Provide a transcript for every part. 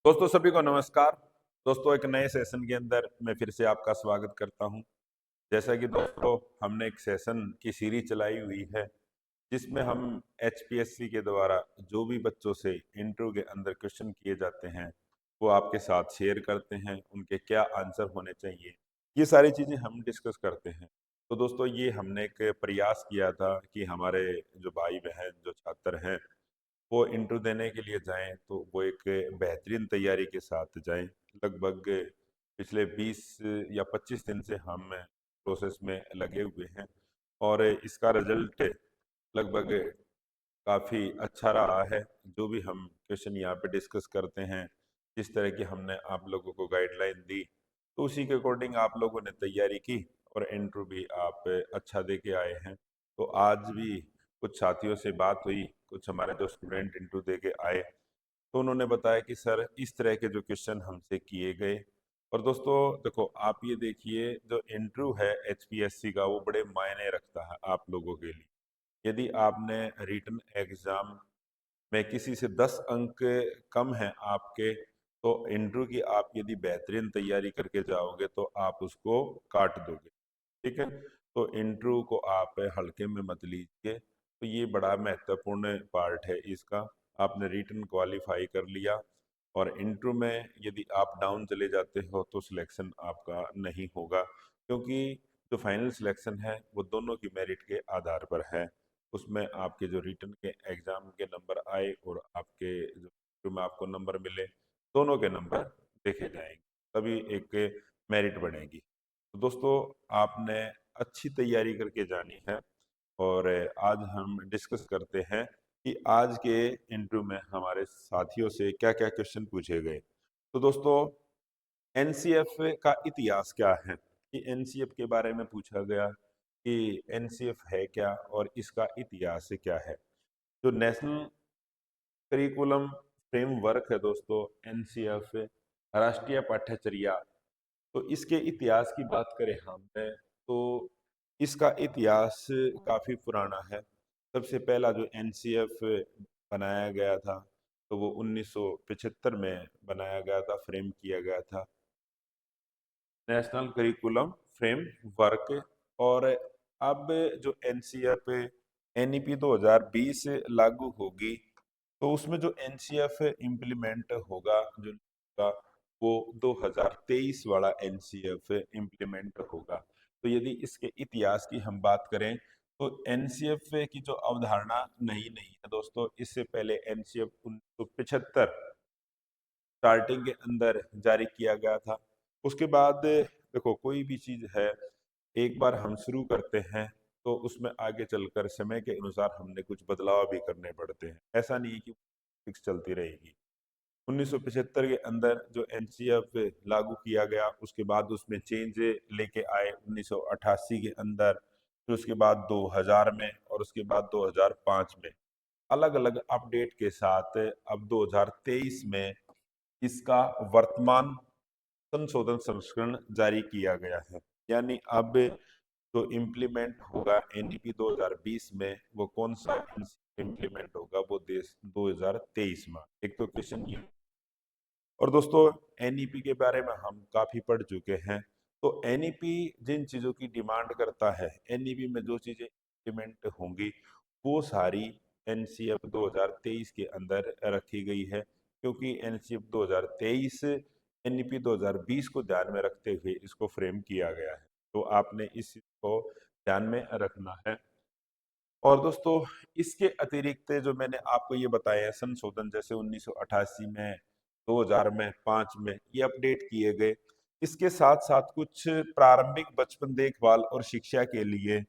दोस्तों सभी को नमस्कार। दोस्तों एक नए सेशन के अंदर मैं फिर से आपका स्वागत करता हूं। जैसा कि दोस्तों हमने एक सेशन की सीरीज चलाई हुई है जिसमें हम एचपीएससी के द्वारा जो भी बच्चों से इंटरव्यू के अंदर क्वेश्चन किए जाते हैं वो आपके साथ शेयर करते हैं, उनके क्या आंसर होने चाहिए, ये सारी चीज़ें हम डिस्कस करते हैं। तो दोस्तों ये हमने एक प्रयास किया था कि हमारे जो भाई बहन जो छात्र हैं वो इंटरव्यू देने के लिए जाएं तो वो एक बेहतरीन तैयारी के साथ जाएं। लगभग पिछले 20 या 25 दिन से हम प्रोसेस में लगे हुए हैं और इसका रिजल्ट लगभग काफ़ी अच्छा रहा है। जो भी हम क्वेश्चन यहाँ पे डिस्कस करते हैं, जिस तरह की हमने आप लोगों को गाइडलाइन दी, तो उसी के अकॉर्डिंग आप लोगों ने तैयारी की और इंटरव्यू भी आप अच्छा दे के आए हैं। तो आज भी कुछ साथियों से बात हुई, कुछ हमारे जो स्टूडेंट इंटरव्यू दे के आए, तो उन्होंने बताया कि सर इस तरह के जो क्वेश्चन हमसे किए गए। और दोस्तों देखो, आप ये देखिए, जो इंटरव्यू है एचपीएससी का वो बड़े मायने रखता है आप लोगों के लिए। यदि आपने रिटन एग्जाम में किसी से 10 अंक कम है आपके, तो इंटरव्यू की आप यदि बेहतरीन तैयारी करके जाओगे तो आप उसको काट दोगे। ठीक है, तो इंटरव्यू को आप हल्के में मत लीजिए। तो ये बड़ा महत्वपूर्ण पार्ट है इसका। आपने रिटन क्वालिफाई कर लिया और इंटरव्यू में यदि आप डाउन चले जाते हो तो सिलेक्शन आपका नहीं होगा, क्योंकि जो फाइनल सिलेक्शन है वो दोनों की मेरिट के आधार पर है। उसमें आपके जो रिटन के एग्जाम के नंबर आए और आपके जो इंटरव्यू में आपको नंबर मिले, दोनों के नंबर देखे जाएंगे, तभी एक मेरिट बनेगी। तो दोस्तों आपने अच्छी तैयारी करके जानी है और आज हम डिस्कस करते हैं कि आज के इंटरव्यू में हमारे साथियों से क्या क्या क्वेश्चन पूछे गए। तो दोस्तों एनसीएफ का इतिहास क्या है, कि एनसीएफ के बारे में पूछा गया कि एनसीएफ है क्या और इसका इतिहास क्या है। जो नेशनल करिकुलम फ्रेमवर्क है दोस्तों, एनसीएफ राष्ट्रीय पाठ्यचर्या, तो इसके इतिहास की बात करें हम तो इसका इतिहास काफी पुराना है। सबसे पहला जो एनसीएफ बनाया गया था तो वो 1975 में बनाया गया था, फ्रेम किया गया था, नेशनल करिकुलम फ्रेम वर्क। और अब जो एनसीएफ एनईपी 2020 लागू होगी तो उसमें जो एनसीएफ इम्प्लीमेंट होगा जो का, वो 2023 वाला एनसीएफ इम्प्लीमेंट होगा। तो यदि इसके इतिहास की हम बात करें तो एनसीएफ की जो अवधारणा नई नहीं है दोस्तों, इससे पहले एनसीएफ 1975 स्टार्टिंग के अंदर जारी किया गया था। उसके बाद देखो, कोई भी चीज है एक बार हम शुरू करते हैं तो उसमें आगे चलकर समय के अनुसार हमने कुछ बदलाव भी करने पड़ते हैं, ऐसा नहीं है कि फिक्स चलती रहेगी। 1975 के अंदर जो एनसीएफ लागू किया गया, उसके बाद उसमें चेंज लेके आए 1988 के अंदर, फिर उसके बाद 2000 में और उसके बाद 2005 में, अलग अलग अपडेट के साथ अब 2023 में इसका वर्तमान संशोधन संस्करण जारी किया गया है। यानी अब जो इम्प्लीमेंट होगा एनईपी 2020 में, वो कौन सा इम्प्लीमेंट होगा, वो देश 2023 में। एक तो क्वेश्चन ये। और दोस्तों एनईपी के बारे में हम काफी पढ़ चुके हैं। तो एनईपी जिन चीजों की डिमांड करता है, एनईपी में जो चीजें इम्प्लीमेंट होंगी वो सारी एनसीएफ 2023 के अंदर रखी गई है, क्योंकि एनसीएफ 2023 एनईपी 2020 को ध्यान में रखते हुए इसको फ्रेम किया गया है। तो आपने इस चीज को ध्यान में रखना है। और दोस्तों इसके अतिरिक्त जो मैंने आपको ये बताया है संशोधन, जैसे 1988 में, 2000 में, 5 में ये अपडेट किए गए। इसके साथ साथ कुछ प्रारंभिक बचपन देखभाल और शिक्षा के लिए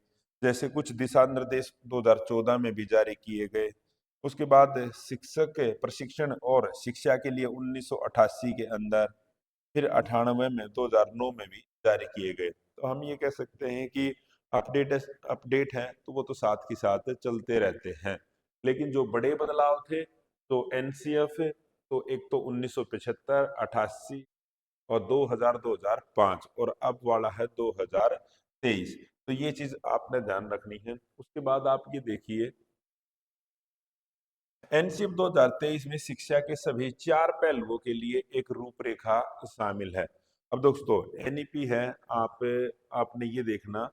जैसे कुछ दिशा निर्देश 2014 में भी जारी किए गए। उसके बाद शिक्षक प्रशिक्षण और शिक्षा के लिए 1988 के अंदर, फिर 98 में, 2009 में भी जारी किए गए। तो हम ये कह सकते हैं कि अपडेट अपडेट है तो वो तो साथ के साथ चलते रहते हैं। लेकिन जो बड़े बदलाव थे तो एनसीएफ, तो एक तो 1975, 88 और 2000, 2005 और अब वाला है 2023। तो ये चीज आपने ध्यान रखनी है। उसके बाद आप ये देखिए एनसीएफ 2023 में शिक्षा के सभी 4 पहलुओं के लिए एक रूपरेखा शामिल है। अब दोस्तों एनईपी है, आपने ये देखना,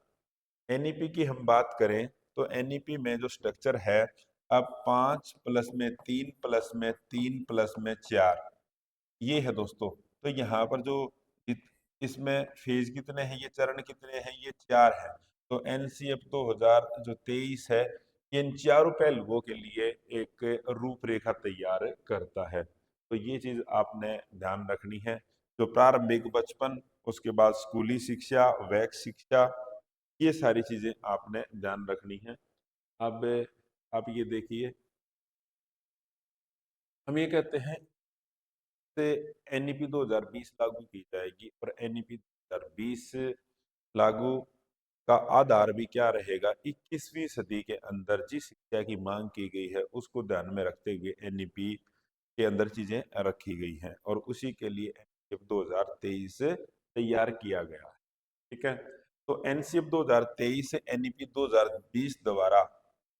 एनईपी की हम बात करें तो एनईपी में जो स्ट्रक्चर है, अब 5 प्लस में 3 प्लस में 3 प्लस में 4, ये है दोस्तों। तो यहाँ पर जो इसमें फेज कितने हैं, ये चरण कितने हैं, ये 4 है। तो एनसीएफ 2023 है, ये इन चारों पहलुओं के लिए एक रूपरेखा तैयार करता है। तो ये चीज आपने ध्यान रखनी है। जो प्रारंभिक बचपन, उसके बाद स्कूली शिक्षा, वैक शिक्षा, ये सारी चीजें आपने ध्यान रखनी है। अब आप ये देखिए, हम ये कहते हैं से एनईपी 2020 लागू की जाएगी, और एनईपी 2020 लागू का आधार भी क्या रहेगा, 21वीं सदी के अंदर जिस शिक्षा की मांग की गई है उसको ध्यान में रखते हुए एनईपी के अंदर चीजें रखी गई हैं, और उसी के लिए एनईपी 2023 तैयार किया गया है। ठीक है, तो एनसीएफ 2023 से एनईपी 2020 द्वारा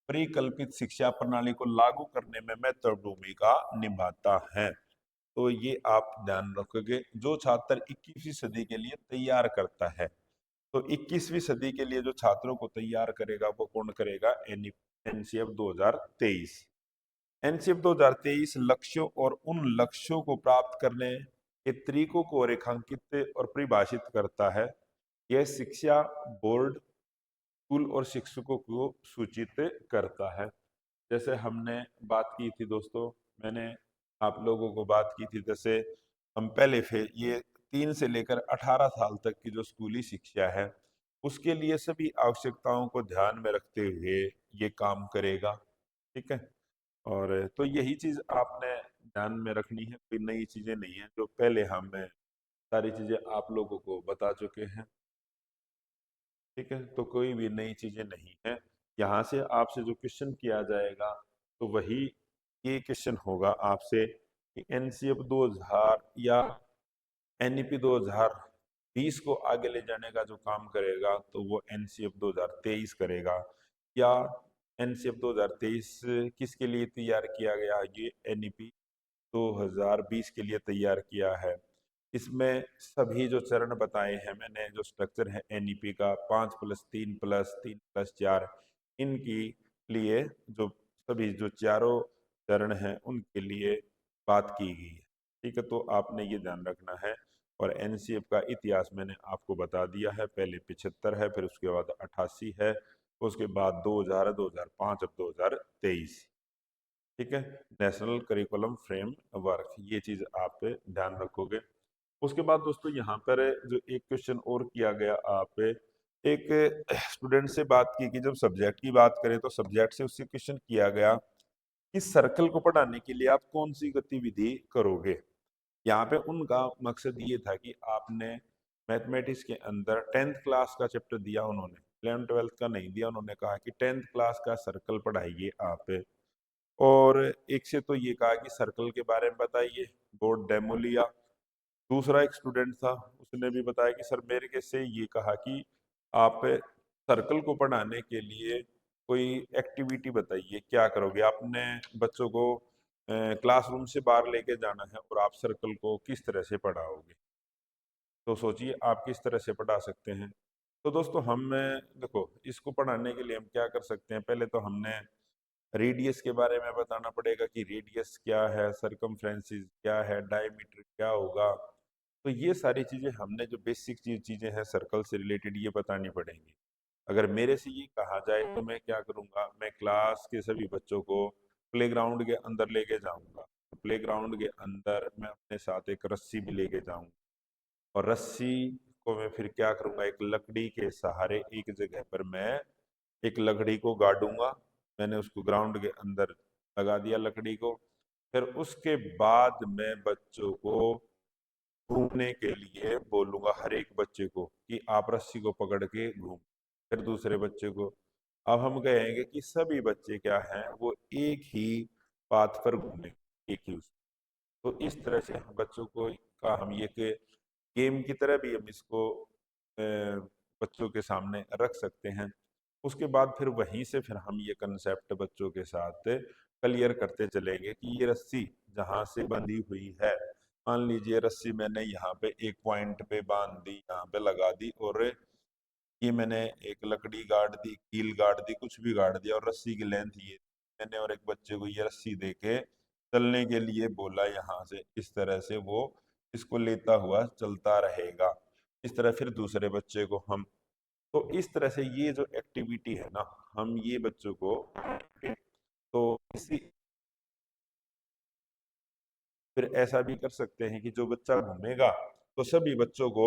परिकल्पित शिक्षा प्रणाली को लागू करने में महत्वपूर्ण भूमिका निभाता है। तो ये आप ध्यान रखोगे, जो छात्र 21वीं सदी के लिए तैयार करता है, तो 21वीं सदी के लिए जो छात्रों को तैयार करेगा वो कौन करेगा, एनसीएफ 2023। एनसीएफ 2023 लक्ष्यों और उन लक्ष्यों को प्राप्त करने के तरीकों को रेखांकित और परिभाषित करता है। यह शिक्षा बोर्ड, स्कूल और शिक्षकों को सूचित करता है। जैसे हमने बात की थी दोस्तों, मैंने आप लोगों को बात की थी, जैसे हम पहले ये 3 से लेकर 18 साल तक की जो स्कूली शिक्षा है, उसके लिए सभी आवश्यकताओं को ध्यान में रखते हुए ये काम करेगा। ठीक है, और तो यही चीज आपने ध्यान में रखनी है, कोई नई चीजें नहीं है, जो पहले हम सारी चीजें आप लोगों को बता चुके हैं। ठीक है, तो कोई भी नई चीजें नहीं है। यहाँ से आपसे जो क्वेश्चन किया जाएगा तो वही ये क्वेश्चन होगा आपसे कि एनसीएफ 2000 या एनईपी 2020 को आगे ले जाने का जो काम करेगा तो वो एनसीएफ 2023 करेगा, या एनसीएफ 2023 किसके लिए तैयार किया गया, ये एनईपी 2020 के लिए तैयार किया है। इसमें सभी जो चरण बताए हैं मैंने, जो स्ट्रक्चर है एनईपी का, 5 प्लस 3 प्लस 3 प्लस 4, इनकी लिए जो सभी जो चारों चरण हैं उनके लिए बात की गई है। ठीक है, तो आपने ये ध्यान रखना है। और एनसीएफ का इतिहास मैंने आपको बता दिया है, पहले 75 है, फिर उसके बाद 88 है, उसके बाद 2000 है, 2005, अब 2023। ठीक है, नेशनल करिकुलम फ्रेम वर्क, ये चीज आप ध्यान रखोगे। उसके बाद दोस्तों यहाँ पर जो एक क्वेश्चन और किया गया, आप एक स्टूडेंट से बात की कि जब सब्जेक्ट की बात करें तो सब्जेक्ट से उससे क्वेश्चन किया गया कि सर्कल को पढ़ाने के लिए आप कौन सी गतिविधि करोगे। यहाँ पे उनका मकसद ये था कि आपने मैथमेटिक्स के अंदर 10th क्लास का चैप्टर दिया, उन्होंने 11th 12th का नहीं दिया, उन्होंने कहा कि 10th क्लास का सर्कल पढ़ाइए आप। और एक से तो ये कहा कि सर्कल के बारे में बताइए, बोर्ड डेमो लिया। दूसरा एक स्टूडेंट था, उसने भी बताया कि सर मेरे के से ये कहा कि आप सर्कल को पढ़ाने के लिए कोई एक्टिविटी बताइए, क्या करोगे, आपने बच्चों को क्लासरूम से बाहर लेके जाना है और आप सर्कल को किस तरह से पढ़ाओगे। तो सोचिए आप किस तरह से पढ़ा सकते हैं। तो दोस्तों हम देखो, इसको पढ़ाने के लिए हम क्या कर सकते हैं, पहले तो हमने रेडियस के बारे में बताना पड़ेगा कि रेडियस क्या है, सरकमफ्रेंसेस क्या है, डायमीटर क्या होगा। तो ये सारी चीजें हमने जो बेसिक चीजें हैं सर्कल से रिलेटेड, ये बतानी पड़ेंगी। अगर मेरे से ये कहा जाए तो मैं क्या करूंगा, मैं क्लास के सभी बच्चों को प्लेग्राउंड के अंदर लेके जाऊंगा। प्लेग्राउंड के अंदर मैं अपने साथ एक रस्सी भी लेके जाऊंगा, और रस्सी को मैं फिर क्या करूंगा, एक लकड़ी के सहारे एक जगह पर मैं एक लकड़ी को गाड़ूंगा। मैंने उसको ग्राउंड के अंदर लगा दिया लकड़ी को, फिर उसके बाद मैं बच्चों को घूमने के लिए बोलूंगा, हर एक बच्चे को कि आप रस्सी को पकड़ के घूम। फिर दूसरे बच्चे को, अब हम कहेंगे कि सभी बच्चे क्या हैं, वो एक ही पाथ पर घूमें, एक ही उस। तो इस तरह से हम बच्चों को का हम ये कि गेम की तरह भी हम इसको बच्चों के सामने रख सकते हैं। उसके बाद फिर वहीं से फिर हम ये कंसेप्ट बच्चों के साथ क्लियर करते चलेंगे कि ये रस्सी जहां से बंधी हुई है, मान लीजिए रस्सी मैंने यहाँ पे एक पॉइंट पे बांध दी, यहाँ पे लगा दी, और ये मैंने एक लकड़ी गाड़ दी, कील गाड़ दी, कुछ भी गाड़ दिया, और रस्सी की लेंथ ये मैंने, और एक बच्चे को ये रस्सी दे के चलने के लिए बोला, यहाँ से इस तरह से वो इसको लेता हुआ चलता रहेगा। इस तरह फिर दूसरे बच्चे को हम, तो इस तरह से ये जो एक्टिविटी है ना, हम ये बच्चों को, तो इसी फिर ऐसा भी कर सकते हैं कि जो बच्चा घूमेगा तो सभी बच्चों को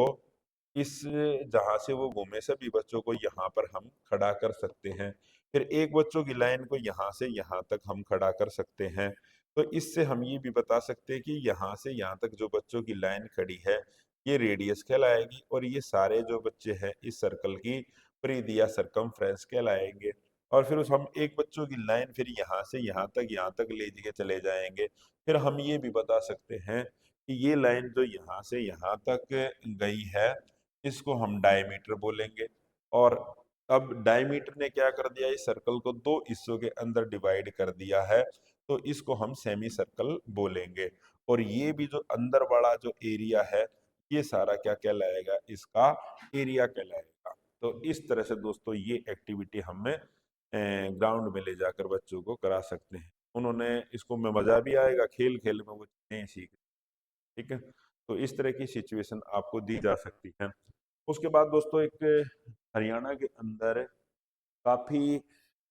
इस, जहां से वो घूमे सभी बच्चों को यहाँ पर हम खड़ा कर सकते हैं। फिर एक बच्चों की लाइन को यहाँ से यहाँ तक हम खड़ा कर सकते हैं। तो इससे हम ये भी बता सकते हैं कि यहाँ से यहाँ तक जो बच्चों की लाइन खड़ी है ये रेडियस कहलाएगी, और ये सारे जो बच्चे हैं इस सर्कल की परिधि या सरकमफ्रेंस कहलाएंगे। और फिर उस हम एक बच्चों की लाइन फिर यहाँ तक ले के चले जाएंगे। फिर हम ये भी बता सकते हैं कि ये लाइन जो यहाँ से यहाँ तक गई है इसको हम डायमीटर बोलेंगे। और अब डायमीटर ने क्या कर दिया, इस सर्कल को दो हिस्सों के अंदर डिवाइड कर दिया है, तो इसको हम सेमी सर्कल बोलेंगे। और ये भी जो अंदर वाला जो एरिया है ये सारा क्या कहलाएगा, इसका एरिया कहलाएगा। तो इस तरह से दोस्तों ये एक्टिविटी हमें ग्राउंड में ले जाकर बच्चों को करा सकते हैं। उन्होंने इसको में मजा भी आएगा, खेल खेल में वो चीजें सीख, ठीक है। तो इस तरह की सिचुएशन आपको दी जा सकती है। उसके बाद दोस्तों एक हरियाणा के अंदर काफी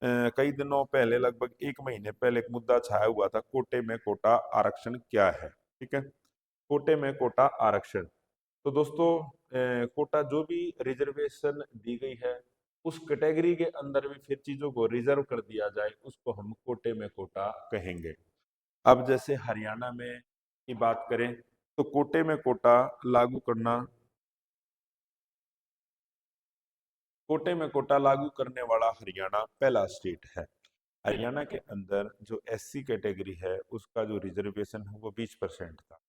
कई दिनों पहले, लगभग एक महीने पहले एक मुद्दा छाया हुआ था, कोटे में कोटा आरक्षण क्या है, ठीक है। कोटे में कोटा आरक्षण, तो दोस्तों कोटा जो भी रिजर्वेशन दी गई है उस कैटेगरी के अंदर भी फिर चीजों को रिजर्व कर दिया जाए, उसको हम कोटे में कोटा कहेंगे। अब जैसे हरियाणा में की बात करें तो कोटे में कोटा लागू करना, कोटे में कोटा लागू करने वाला हरियाणा पहला स्टेट है। हरियाणा के अंदर जो एससी कैटेगरी है उसका जो रिजर्वेशन है वो 20% था।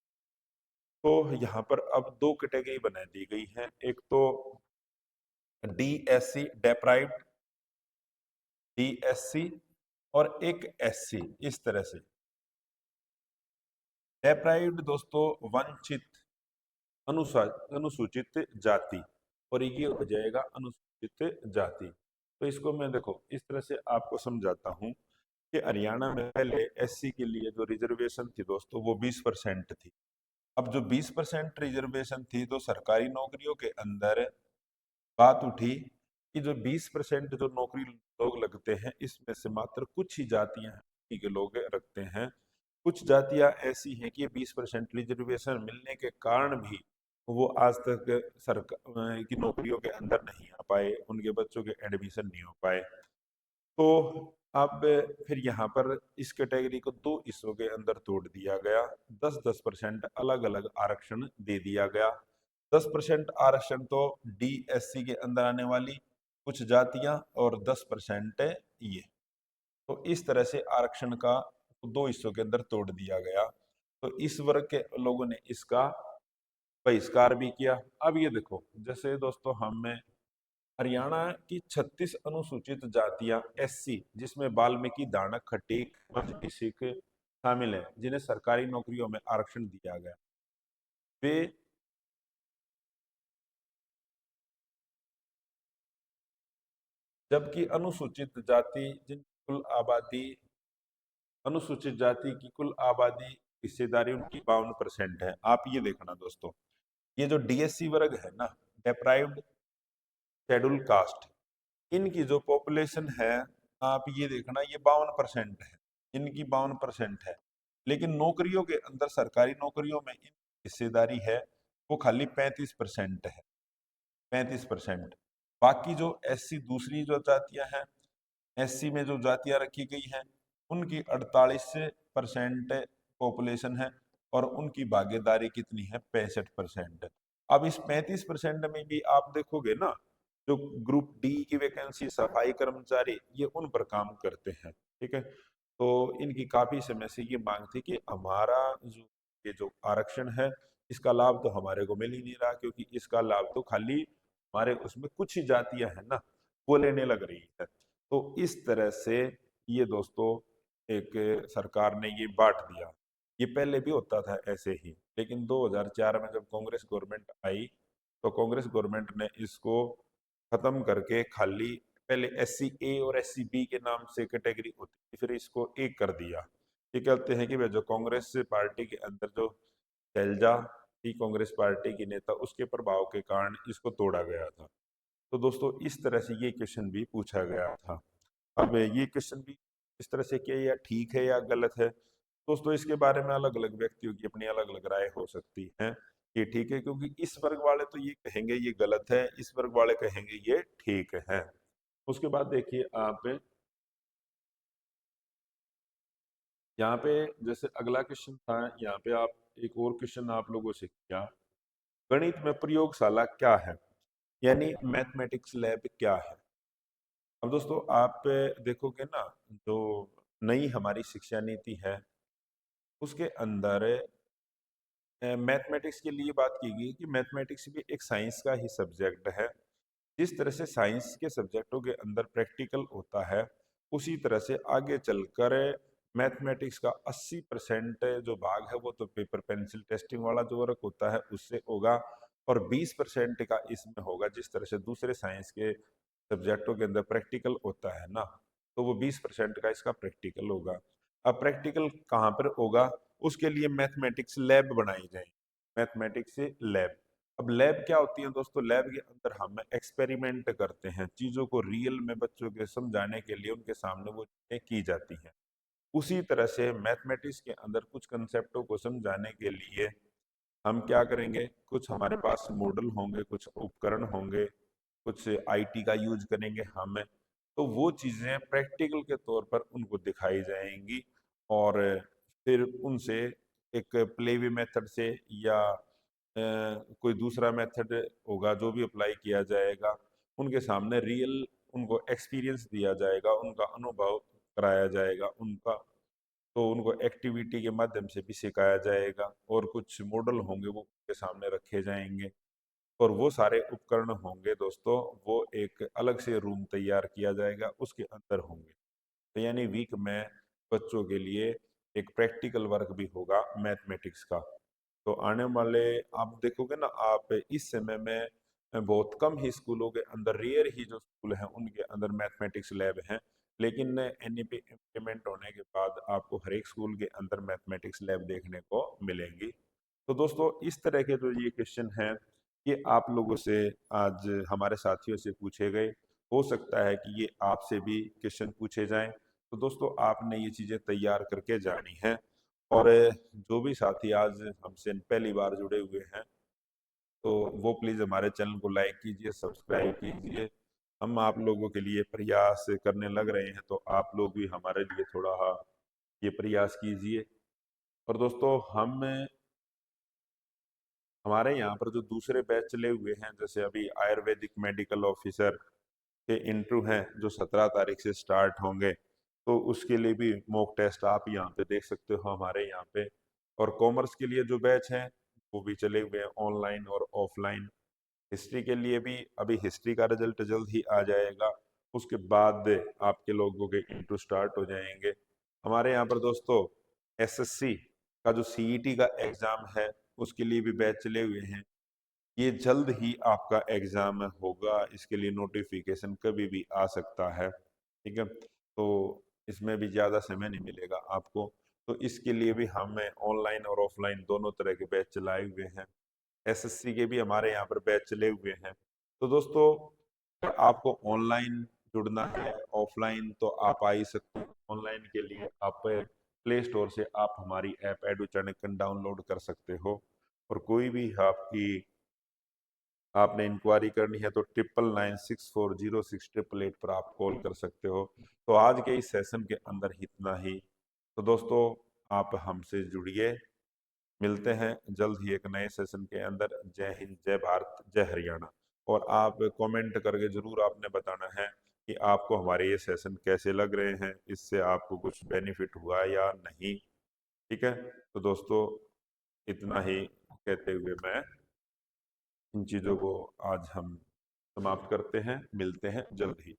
तो यहाँ पर अब दो कैटेगरी बना दी गई है, एक तो डीएससी डेप्राइव्ड, डीएससी, और एक एससी। इस तरह से डेप्राइव्ड दोस्तों वंचित, अनुसूचित जाति, और ये हो जाएगा अनुसूचित जाति। तो इसको मैं देखो इस तरह से आपको समझाता हूँ कि हरियाणा में पहले एससी के लिए जो रिजर्वेशन थी दोस्तों वो 20% थी। अब जो 20% रिजर्वेशन थी तो सरकारी नौकरियों के अंदर बात उठी कि जो 20% जो नौकरी लोग लगते हैं इसमें से मात्र कुछ ही जातियां हैं के लोग रखते हैं। कुछ जातियां ऐसी हैं कि 20% रिजर्वेशन मिलने के कारण भी वो आज तक सरकार की नौकरियों के अंदर नहीं आ पाए, उनके बच्चों के एडमिशन नहीं हो पाए। तो अब फिर यहाँ पर इस कैटेगरी को दो हिस्सों के अंदर तोड़ दिया गया, 10-10% अलग अलग आरक्षण दे दिया गया। 10% आरक्षण तो डीएससी के अंदर आने वाली कुछ जातियां, और 10% ये। तो इस तरह से आरक्षण का दो हिस्सों के अंदर तोड़ दिया गया। तो इस वर्ग के लोगों ने इसका बहिष्कार भी किया। अब ये देखो जैसे दोस्तों हम हरियाणा की 36 अनुसूचित जातियां एससी, जिसमें वाल्मीकि, दानक, खटीक, मजबी सिख शामिल है, जिन्हें सरकारी नौकरियों में आरक्षण दिया गया, वे जबकि अनुसूचित जाति जिनकी कुल आबादी, अनुसूचित जाति की कुल आबादी हिस्सेदारी उनकी 52% है। आप ये देखना दोस्तों, ये जो डीएससी वर्ग है ना, डेप्राइव्ड शेड्यूल कास्ट, इनकी जो पॉपुलेशन है आप ये देखना ये 52% है, इनकी 52% है। लेकिन नौकरियों के अंदर सरकारी नौकरियों में इन हिस्सेदारी है वो खाली 35% है, 35%। बाकी जो एससी दूसरी जो जातियां हैं, एससी में जो जातियां रखी गई हैं उनकी 48% पॉपुलेशन है, और उनकी भागीदारी कितनी है, 65%। अब इस 35% में भी आप देखोगे ना, जो ग्रुप डी की वैकेंसी सफाई कर्मचारी ये उन पर काम करते हैं, ठीक है। तो इनकी काफी समय से ये मांग थी कि हमारा जो ये जो आरक्षण है इसका लाभ तो हमारे को मिल ही नहीं रहा, क्योंकि इसका लाभ तो खाली हमारे उसमें कुछ ही जातियां हैं ना वो लेने लग रही है। तो इस तरह से ये दोस्तों एक सरकार ने ये बांट दिया। ये पहले भी होता था ऐसे ही, लेकिन 2004 में जब कांग्रेस गवर्नमेंट आई तो कांग्रेस गवर्नमेंट ने इसको खत्म करके खाली पहले SC A और SC B के नाम से कैटेगरी होती थी, फिर इसको एक कर दिया। ये कहते हैं कि भाई जो कांग्रेस पार्टी के अंदर जो शैलजा थी कांग्रेस पार्टी की नेता, उसके प्रभाव के कारण इसको तोड़ा गया था। तो दोस्तों इस तरह से ये क्वेश्चन भी पूछा गया था। अब ये क्वेश्चन भी इस तरह से कि या ठीक है या गलत है, दोस्तों इसके बारे में अलग अलग व्यक्तियों की अपनी अलग अलग राय हो सकती है। ये ठीक है क्योंकि इस वर्ग वाले तो ये कहेंगे ये गलत है, इस वर्ग वाले कहेंगे ये ठीक है। उसके बाद देखिए आप यहाँ पे, जैसे अगला क्वेश्चन था यहाँ पे, आप एक और क्वेश्चन आप लोगों से किया, गणित में प्रयोगशाला क्या है, यानी मैथमेटिक्स लैब क्या है। अब दोस्तों आप देखोगे ना, जो नई हमारी शिक्षा नीति है उसके अंदर मैथमेटिक्स के लिए बात की गई कि मैथमेटिक्स भी एक साइंस का ही सब्जेक्ट है। जिस तरह से साइंस के सब्जेक्टों के अंदर प्रैक्टिकल होता है, उसी तरह से आगे चलकर मैथमेटिक्स का 80% जो भाग है वो तो पेपर पेंसिल टेस्टिंग वाला जो वर्क होता है उससे होगा, और 20% का इसमें होगा जिस तरह से दूसरे साइंस के सब्जेक्टों के अंदर प्रैक्टिकल होता है ना, तो वो 20% का इसका प्रैक्टिकल होगा। अब प्रैक्टिकल कहाँ पर होगा, उसके लिए मैथमेटिक्स लैब बनाई जाएगी, मैथमेटिक्स लैब। अब लैब क्या होती है दोस्तों, लैब के अंदर हम एक्सपेरिमेंट करते हैं, चीजों को रियल में बच्चों के समझाने के लिए उनके सामने वो चीजें की जाती हैं। उसी तरह से मैथमेटिक्स के अंदर कुछ कंसेप्टों को समझाने के लिए हम क्या करेंगे, कुछ हमारे पास मॉडल होंगे, कुछ उपकरण होंगे, कुछ IT का यूज करेंगे हम, तो वो चीजें प्रैक्टिकल के तौर पर उनको दिखाई जाएंगी, और फिर उनसे एक प्लेवे मेथड से या कोई दूसरा मेथड होगा जो भी अप्लाई किया जाएगा, उनके सामने रियल उनको एक्सपीरियंस दिया जाएगा, उनका अनुभव कराया जाएगा उनका, तो उनको एक्टिविटी के माध्यम से भी सिखाया जाएगा, और कुछ मॉडल होंगे वो उनके सामने रखे जाएंगे, और वो सारे उपकरण होंगे दोस्तों, वो एक अलग से रूम तैयार किया जाएगा उसके अंदर होंगे। तो यानी वीक में बच्चों के लिए एक प्रैक्टिकल वर्क भी होगा मैथमेटिक्स का। तो आने वाले आप देखोगे ना, आप इस समय में बहुत कम ही स्कूलों के अंदर, रेयर ही जो स्कूल हैं उनके अंदर मैथमेटिक्स लैब हैं, लेकिन NEP इम्प्लीमेंट होने के बाद आपको हर एक स्कूल के अंदर मैथमेटिक्स लैब देखने को मिलेंगी। तो दोस्तों इस तरह के जो ये क्वेश्चन हैं, ये आप लोगों से आज हमारे साथियों से पूछे गए। हो सकता है कि ये आपसे भी क्वेश्चन पूछे जाएं, तो दोस्तों आपने ये चीज़ें तैयार करके जानी है। और जो भी साथी आज हमसे पहली बार जुड़े हुए हैं, तो वो प्लीज़ हमारे चैनल को लाइक कीजिए, सब्सक्राइब कीजिए। हम आप लोगों के लिए प्रयास करने लग रहे हैं, तो आप लोग भी हमारे लिए थोड़ा ये प्रयास कीजिए। और दोस्तों हमारे यहाँ पर जो दूसरे बैच चले हुए हैं, जैसे अभी आयुर्वेदिक मेडिकल ऑफिसर के इंटरव्यू हैं जो 17 तारीख से स्टार्ट होंगे, तो उसके लिए भी मॉक टेस्ट आप यहाँ पे देख सकते हो हमारे यहाँ पे। और कॉमर्स के लिए जो बैच हैं वो भी चले हुए हैं ऑनलाइन और ऑफलाइन। हिस्ट्री के लिए भी अभी हिस्ट्री का रिजल्ट जल्द ही आ जाएगा, उसके बाद आपके लोगों के इंटरव्यू स्टार्ट हो जाएंगे। हमारे यहाँ पर दोस्तों SSC का जो CET का एग्जाम है उसके लिए भी बैच चले हुए हैं। ये जल्द ही आपका एग्जाम होगा, इसके लिए नोटिफिकेशन कभी भी आ सकता है, ठीक है। तो इसमें भी ज़्यादा समय नहीं मिलेगा आपको, तो इसके लिए भी हमें ऑनलाइन और ऑफलाइन दोनों तरह के बैच चलाए हुए हैं। SSC के भी हमारे यहाँ पर बैच चले हुए हैं। तो दोस्तों अगर आपको ऑनलाइन जुड़ना है, ऑफलाइन तो आप आ ही सकते हैं। ऑनलाइन के लिए आप प्ले स्टोर से आप हमारी ऐप एडू चाणक्य डाउनलोड कर सकते हो, और कोई भी आपकी आपने इंक्वायरी करनी है तो 9996406888 पर आप कॉल कर सकते हो। तो आज के इस सेशन के अंदर इतना ही। तो दोस्तों आप हमसे जुड़िए, मिलते हैं जल्द ही एक नए सेशन के अंदर। जय हिंद, जय भारत, जय हरियाणा। और आप कमेंट करके जरूर आपने बताना है कि आपको हमारे ये सेशन कैसे लग रहे हैं, इससे आपको कुछ बेनिफिट हुआ या नहीं, ठीक है। तो दोस्तों इतना ही कहते हुए मैं इन चीज़ों को आज हम समाप्त करते हैं, मिलते हैं जल्द ही।